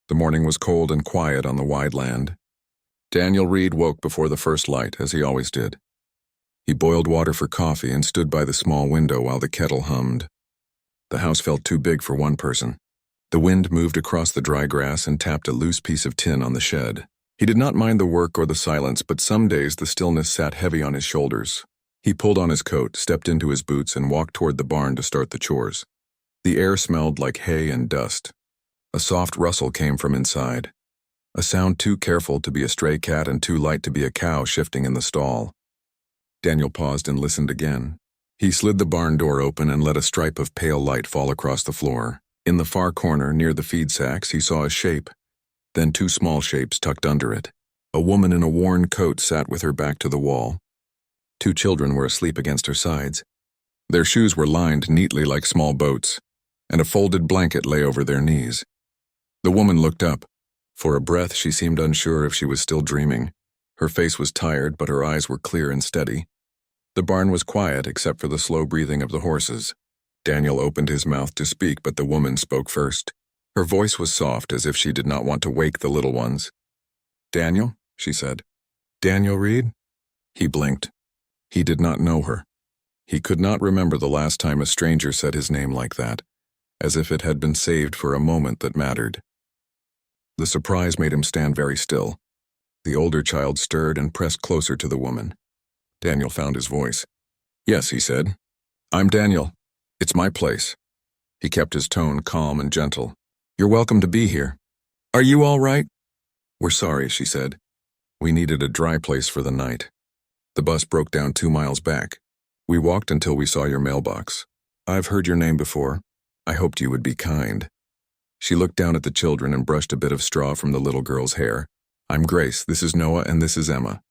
The morning was cold and quiet on the wide land. Daniel Reed woke before the first light, as he always did. He boiled water for coffee and stood by the small window while the kettle hummed. The house felt too big for one person. The wind moved across the dry grass and tapped a loose piece of tin on the shed. He did not mind the work or the silence, but some days the stillness sat heavy on his shoulders. He pulled on his coat, stepped into his boots, and walked toward the barn to start the chores. The air smelled like hay and dust. A soft rustle came from inside. A sound too careful to be a stray cat and too light to be a cow shifting in the stall. Daniel paused and listened again. He slid the barn door open and let a stripe of pale light fall across the floor. In the far corner, near the feed sacks, he saw a shape, then two small shapes tucked under it. A woman in a worn coat sat with her back to the wall. Two children were asleep against her sides. Their shoes were lined neatly like small boats, and a folded blanket lay over their knees. The woman looked up. For a breath, she seemed unsure if she was still dreaming. Her face was tired, but her eyes were clear and steady. The barn was quiet except for the slow breathing of the horses. Daniel opened his mouth to speak, but the woman spoke first. Her voice was soft, as if she did not want to wake the little ones. "Daniel," she said. "Daniel Reed?" He blinked. He did not know her. He could not remember the last time a stranger said his name like that, as if it had been saved for a moment that mattered. The surprise made him stand very still. The older child stirred and pressed closer to the woman. Daniel found his voice. "Yes," he said. "I'm Daniel. It's my place." He kept his tone calm and gentle. "You're welcome to be here. Are you all right?" "We're sorry," she said. "We needed a dry place for the night. The bus broke down 2 miles back. We walked until we saw your mailbox. I've heard your name before. I hoped you would be kind." She looked down at the children and brushed a bit of straw from the little girl's hair. "I'm Grace, this is Noah, and this is Emma.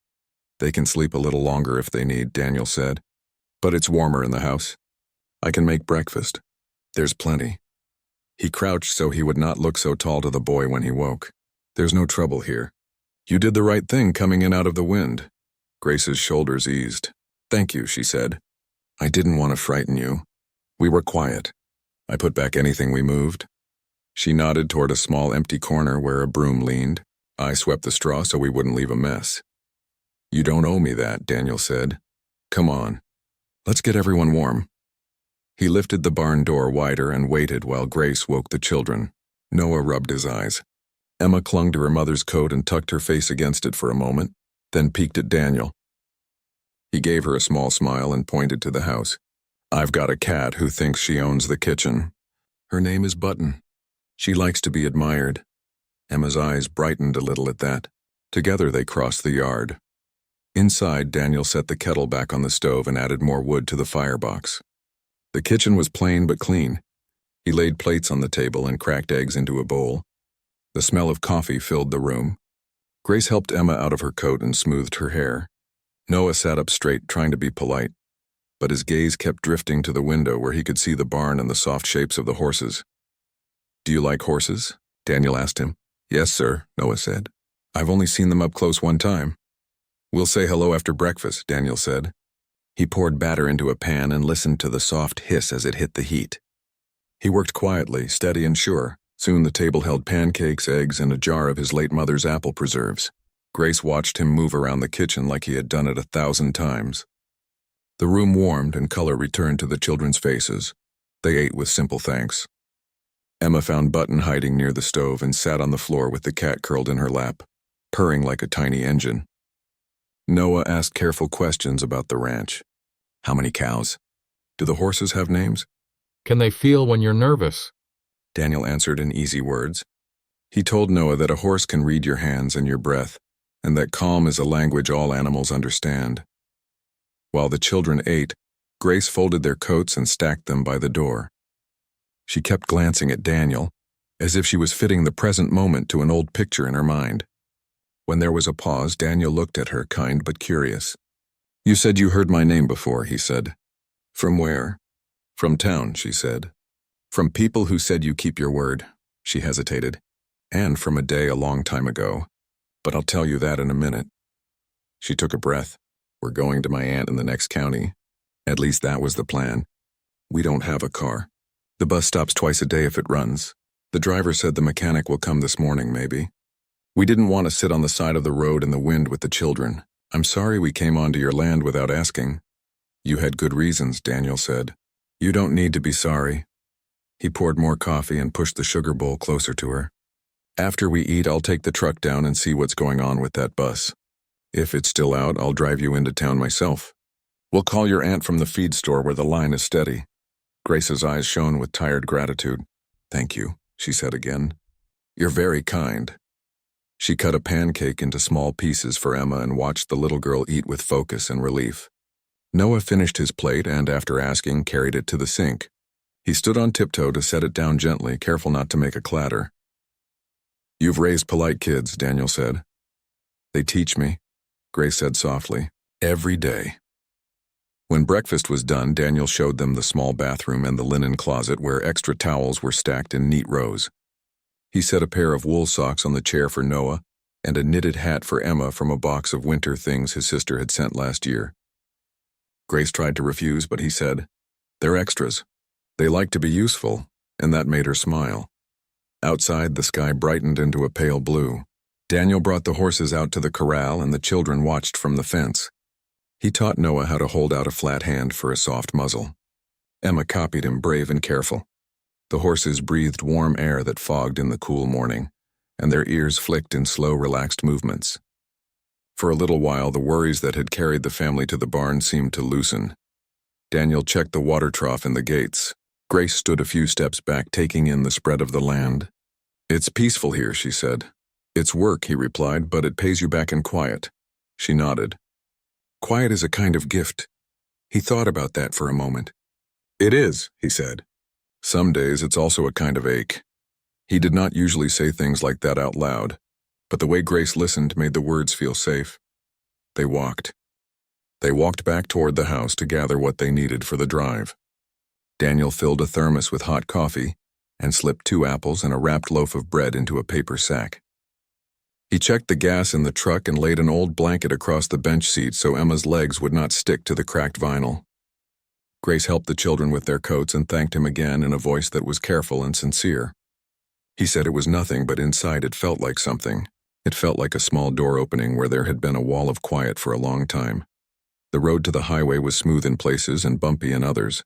They can sleep a little longer if they need," Daniel said. "But it's warmer in the house. I can make breakfast. There's plenty." He crouched so he would not look so tall to the boy when he woke. "There's no trouble here. You did the right thing coming in out of the wind." Grace's shoulders eased. "Thank you," she said. "I didn't want to frighten you. We were quiet. I put back anything we moved." She nodded toward a small empty corner where a broom leaned. "I swept the straw so we wouldn't leave a mess." "You don't owe me that," Daniel said. "Come on. Let's get everyone warm." He lifted the barn door wider and waited while Grace woke the children. Noah rubbed his eyes. Emma clung to her mother's coat and tucked her face against it for a moment, then peeked at Daniel. He gave her a small smile and pointed to the house. "I've got a cat who thinks she owns the kitchen. Her name is Button. She likes to be admired." Emma's eyes brightened a little at that. Together they crossed the yard. Inside, Daniel set the kettle back on the stove and added more wood to the firebox. The kitchen was plain but clean. He laid plates on the table and cracked eggs into a bowl. The smell of coffee filled the room. Grace helped Emma out of her coat and smoothed her hair. Noah sat up straight, trying to be polite, but his gaze kept drifting to the window where he could see the barn and the soft shapes of the horses. "Do you like horses?" Daniel asked him. "Yes, sir," Noah said. "I've only seen them up close one time." "We'll say hello after breakfast," Daniel said. He poured batter into a pan and listened to the soft hiss as it hit the heat. He worked quietly, steady and sure. Soon the table held pancakes, eggs, and a jar of his late mother's apple preserves. Grace watched him move around the kitchen like he had done it 1,000 times. The room warmed and color returned to the children's faces. They ate with simple thanks. Emma found Button hiding near the stove and sat on the floor with the cat curled in her lap, purring like a tiny engine. Noah asked careful questions about the ranch. "How many cows? Do the horses have names?" "Can they feel when you're nervous?" Daniel answered in easy words. He told Noah that a horse can read your hands and your breath, and that calm is a language all animals understand. While the children ate, Grace folded their coats and stacked them by the door. She kept glancing at Daniel, as if she was fitting the present moment to an old picture in her mind. When there was a pause, Daniel looked at her, kind but curious. "You said you heard my name before," he said. "From where?" "From town," she said. "From people who said you keep your word," she hesitated, "and from a day a long time ago. But I'll tell you that in a minute." She took a breath. "We're going to my aunt in the next county. At least that was the plan. We don't have a car. The bus stops twice a day if it runs. The driver said the mechanic will come this morning, maybe. We didn't want to sit on the side of the road in the wind with the children. I'm sorry we came onto your land without asking. You had good reasons, Daniel said. You don't need to be sorry. He poured more coffee and pushed the sugar bowl closer to her. After we eat, I'll take the truck down and see what's going on with that bus. If it's still out, I'll drive you into town myself. We'll call your aunt from the feed store where the line is steady. Grace's eyes shone with tired gratitude. Thank you, she said again. You're very kind. She cut a pancake into small pieces for Emma and watched the little girl eat with focus and relief. Noah finished his plate and, after asking, carried it to the sink. He stood on tiptoe to set it down gently, careful not to make a clatter. You've raised polite kids, Daniel said. They teach me, Grace said softly, every day. When breakfast was done, Daniel showed them the small bathroom and the linen closet where extra towels were stacked in neat rows. He set a pair of wool socks on the chair for Noah and a knitted hat for Emma from a box of winter things his sister had sent last year. Grace tried to refuse, but he said, They're extras. They like to be useful, and that made her smile. Outside, the sky brightened into a pale blue. Daniel brought the horses out to the corral and the children watched from the fence. He taught Noah how to hold out a flat hand for a soft muzzle. Emma copied him, brave and careful. The horses breathed warm air that fogged in the cool morning, and their ears flicked in slow, relaxed movements. For a little while, the worries that had carried the family to the barn seemed to loosen. Daniel checked the water trough and the gates. Grace stood a few steps back, taking in the spread of the land. It's peaceful here, she said. It's work, he replied, but it pays you back in quiet. She nodded. Quiet is a kind of gift. He thought about that for a moment. It is, he said. Some days it's also a kind of ache. He did not usually say things like that out loud, but the way Grace listened made the words feel safe. They walked. They walked back toward the house to gather what they needed for the drive. Daniel filled a thermos with hot coffee and slipped 2 apples and a wrapped loaf of bread into a paper sack. He checked the gas in the truck and laid an old blanket across the bench seat so Emma's legs would not stick to the cracked vinyl. Grace helped the children with their coats and thanked him again in a voice that was careful and sincere. He said it was nothing, but inside it felt like something. It felt like a small door opening where there had been a wall of quiet for a long time. The road to the highway was smooth in places and bumpy in others.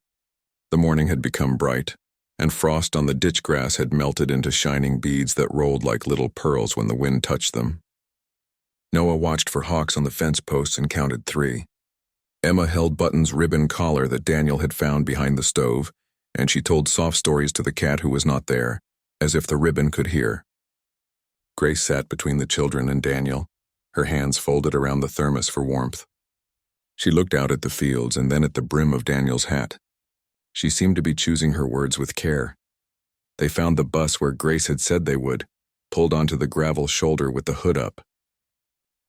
The morning had become bright, and frost on the ditch grass had melted into shining beads that rolled like little pearls when the wind touched them. Noah watched for hawks on the fence posts and counted 3. Emma held Button's ribbon collar that Daniel had found behind the stove, and she told soft stories to the cat who was not there, as if the ribbon could hear. Grace sat between the children and Daniel, her hands folded around the thermos for warmth. She looked out at the fields and then at the brim of Daniel's hat. She seemed to be choosing her words with care. They found the bus where Grace had said they would, pulled onto the gravel shoulder with the hood up.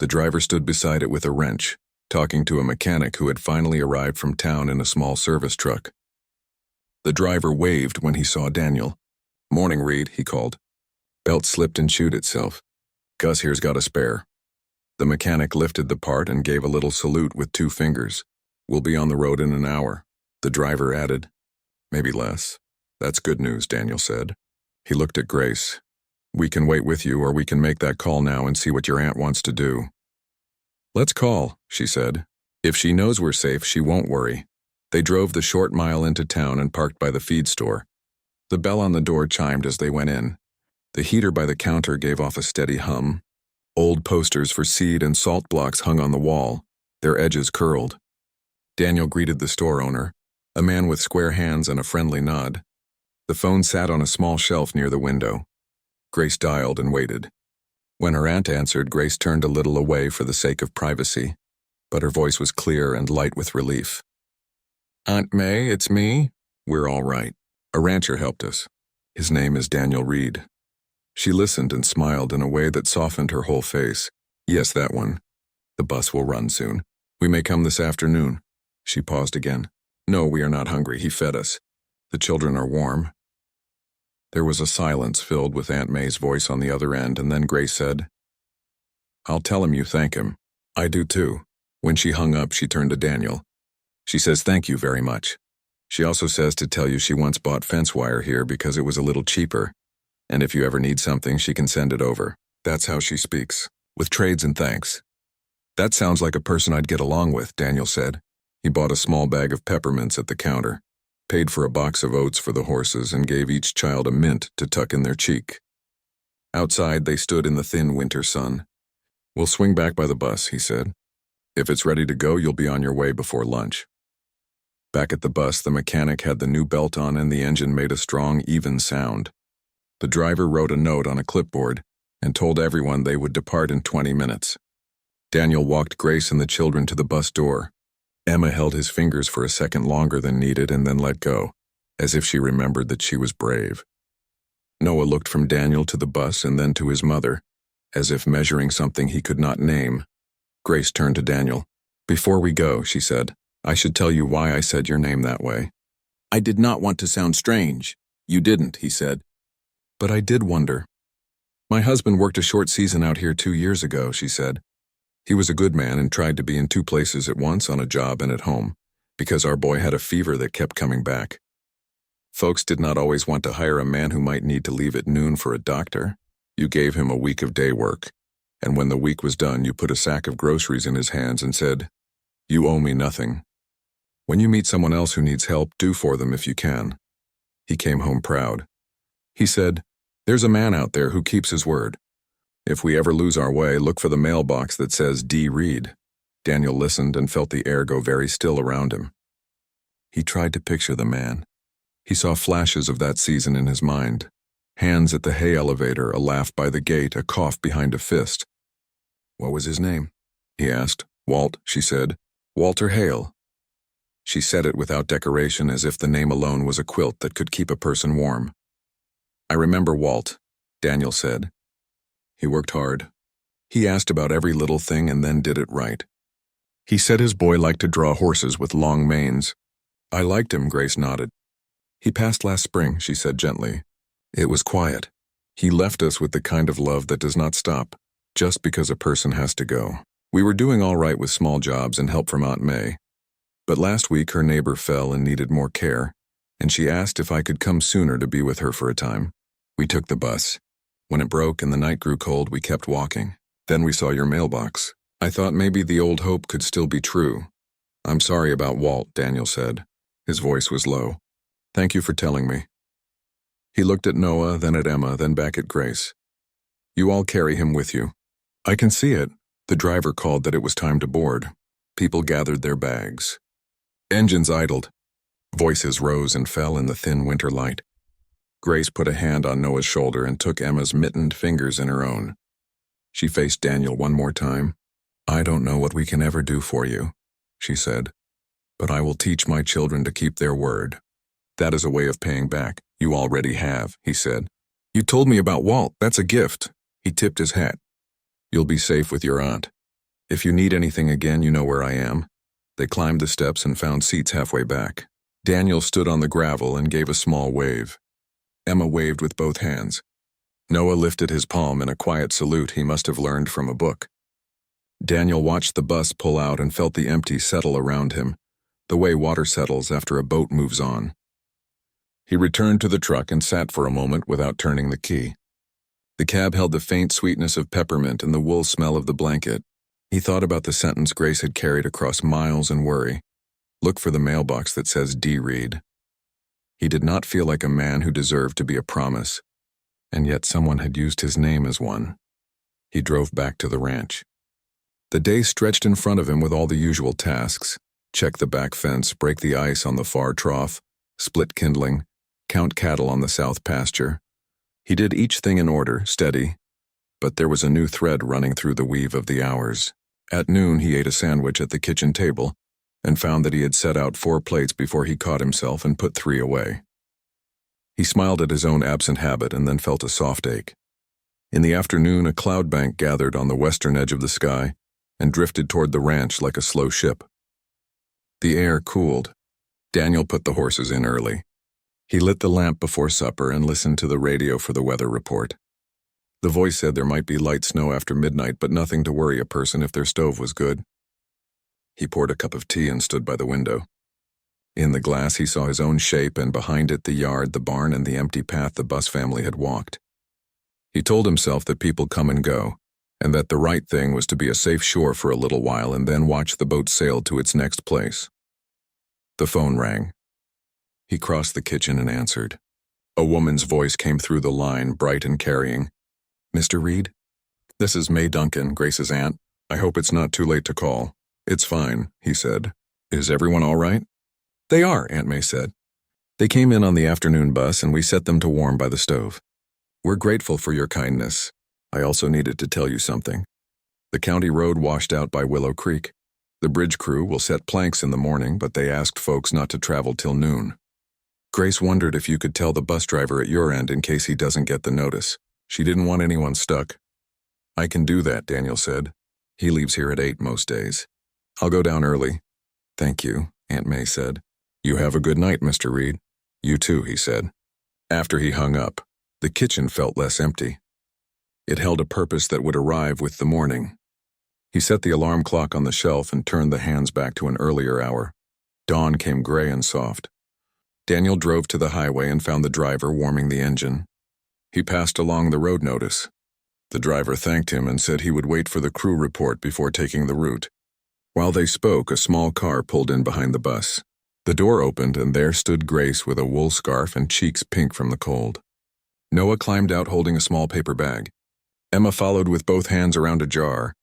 The driver stood beside it with a wrench, talking to a mechanic who had finally arrived from town in a small service truck. The driver waved when he saw Daniel. "Morning, Reed," he called. Belt slipped and chewed itself. "Gus here's got a spare." The mechanic lifted the part and gave a little salute with 2 fingers. "We'll be on the road in an hour." The driver added, "Maybe less." "That's good news," Daniel said. He looked at Grace. "We can wait with you, or we can make that call now and see what your aunt wants to do." "Let's call," she said. "If she knows we're safe, she won't worry." They drove the short mile into town and parked by the feed store. The bell on the door chimed as they went in. The heater by the counter gave off a steady hum. Old posters for seed and salt blocks hung on the wall, their edges curled. Daniel greeted the store owner, a man with square hands and a friendly nod. The phone sat on a small shelf near the window. Grace dialed and waited. When her aunt answered, Grace turned a little away for the sake of privacy, but her voice was clear and light with relief. "Aunt May, it's me. We're all right. A rancher helped us. His name is Daniel Reed." She listened and smiled in a way that softened her whole face. "Yes, that one. The bus will run soon. We may come this afternoon." She paused again. "No, we are not hungry. He fed us. The children are warm." There was a silence filled with Aunt May's voice on the other end, and then Grace said, "I'll tell him you thank him. I do too." When she hung up, she turned to Daniel. "She says thank you very much. She also says to tell you she once bought fence wire here because it was a little cheaper. And if you ever need something, she can send it over. That's how she speaks, with trades and thanks. That sounds like a person I'd get along with, Daniel said. He bought a small bag of peppermints at the counter, paid for a box of oats for the horses, and gave each child a mint to tuck in their cheek. Outside, they stood in the thin winter sun. We'll swing back by the bus, he said. If it's ready to go, you'll be on your way before lunch. Back at the bus, the mechanic had the new belt on and the engine made a strong, even sound. The driver wrote a note on a clipboard and told everyone they would depart in 20 minutes. Daniel walked Grace and the children to the bus door. Emma held his fingers for a second longer than needed and then let go, as if she remembered that she was brave. Noah looked from Daniel to the bus and then to his mother, as if measuring something he could not name. Grace turned to Daniel. Before we go, she said, I should tell you why I said your name that way. I did not want to sound strange. You didn't, he said. But I did wonder. My husband worked a short season out here 2 years ago, she said. He was a good man and tried to be in 2 places at once on a job and at home, because our boy had a fever that kept coming back. Folks did not always want to hire a man who might need to leave at noon for a doctor. You gave him a week of day work, and when the week was done, you put a sack of groceries in his hands and said, You owe me nothing. When you meet someone else who needs help, do for them if you can. He came home proud. He said, There's a man out there who keeps his word. If we ever lose our way, look for the mailbox that says D. Reed. Daniel listened and felt the air go very still around him. He tried to picture the man. He saw flashes of that season in his mind. Hands at the hay elevator, a laugh by the gate, a cough behind a fist. What was his name? He asked. Walt, she said. Walter Hale. She said it without decoration, as if the name alone was a quilt that could keep a person warm. I remember Walt, Daniel said. He worked hard. He asked about every little thing and then did it right. He said his boy liked to draw horses with long manes. I liked him, Grace nodded. He passed last spring, she said gently. It was quiet. He left us with the kind of love that does not stop, just because a person has to go. We were doing all right with small jobs and help from Aunt May. But last week her neighbor fell and needed more care, and she asked if I could come sooner to be with her for a time. We took the bus. When it broke and the night grew cold, we kept walking. Then we saw your mailbox. I thought maybe the old hope could still be true. I'm sorry about Walt, Daniel said. His voice was low. Thank you for telling me. He looked at Noah, then at Emma, then back at Grace. You all carry him with you. I can see it. The driver called that it was time to board. People gathered their bags. Engines idled. Voices rose and fell in the thin winter light. Grace put a hand on Noah's shoulder and took Emma's mittened fingers in her own. She faced Daniel one more time. I don't know what we can ever do for you, she said, but I will teach my children to keep their word. That is a way of paying back. You already have, he said. You told me about Walt. That's a gift. He tipped his hat. You'll be safe with your aunt. If you need anything again, you know where I am. They climbed the steps and found seats halfway back. Daniel stood on the gravel and gave a small wave. Emma waved with both hands. Noah lifted his palm in a quiet salute he must have learned from a book. Daniel watched the bus pull out and felt the empty settle around him, the way water settles after a boat moves on. He returned to the truck and sat for a moment without turning the key. The cab held the faint sweetness of peppermint and the wool smell of the blanket. He thought about the sentence Grace had carried across miles in worry. Look for the mailbox that says D. Reed. He did not feel like a man who deserved to be a promise, and yet someone had used his name as one. He drove back to the ranch. The day stretched in front of him with all the usual tasks. Check the back fence, break the ice on the far trough, split kindling, count cattle on the south pasture. He did each thing in order, steady, but there was a new thread running through the weave of the hours. At noon, he ate a sandwich at the kitchen table and found that he had set out 4 plates before he caught himself and put 3 away. He smiled at his own absent habit and then felt a soft ache. In the afternoon, a cloud bank gathered on the western edge of the sky and drifted toward the ranch like a slow ship. The air cooled. Daniel put the horses in early. He lit the lamp before supper and listened to the radio for the weather report. The voice said there might be light snow after midnight, but nothing to worry a person if their stove was good. He poured a cup of tea and stood by the window. In the glass, he saw his own shape, and behind it the yard, the barn, and the empty path the bus family had walked. He told himself that people come and go, and that the right thing was to be a safe shore for a little while and then watch the boat sail to its next place. The phone rang. He crossed the kitchen and answered. A woman's voice came through the line, bright and carrying. "Mr. Reed? This is May Duncan, Grace's aunt. I hope it's not too late to call." "It's fine," he said. "Is everyone all right?" "They are," Aunt May said. "They came in on the afternoon bus and we set them to warm by the stove. We're grateful for your kindness. I also needed to tell you something. The county road washed out by Willow Creek. The bridge crew will set planks in the morning, but they asked folks not to travel till noon. Grace wondered if you could tell the bus driver at your end in case he doesn't get the notice. She didn't want anyone stuck." "I can do that," Daniel said. "He leaves here at 8 most days. I'll go down early." "Thank you," Aunt May said. "You have a good night, Mr. Reed." "You too," he said. After he hung up, the kitchen felt less empty. It held a purpose that would arrive with the morning. He set the alarm clock on the shelf and turned the hands back to an earlier hour. Dawn came gray and soft. Daniel drove to the highway and found the driver warming the engine. He passed along the road notice. The driver thanked him and said he would wait for the crew report before taking the route. While they spoke, a small car pulled in behind the bus. The door opened and there stood Grace with a wool scarf and cheeks pink from the cold. Noah climbed out holding a small paper bag. Emma followed with both hands around a jar.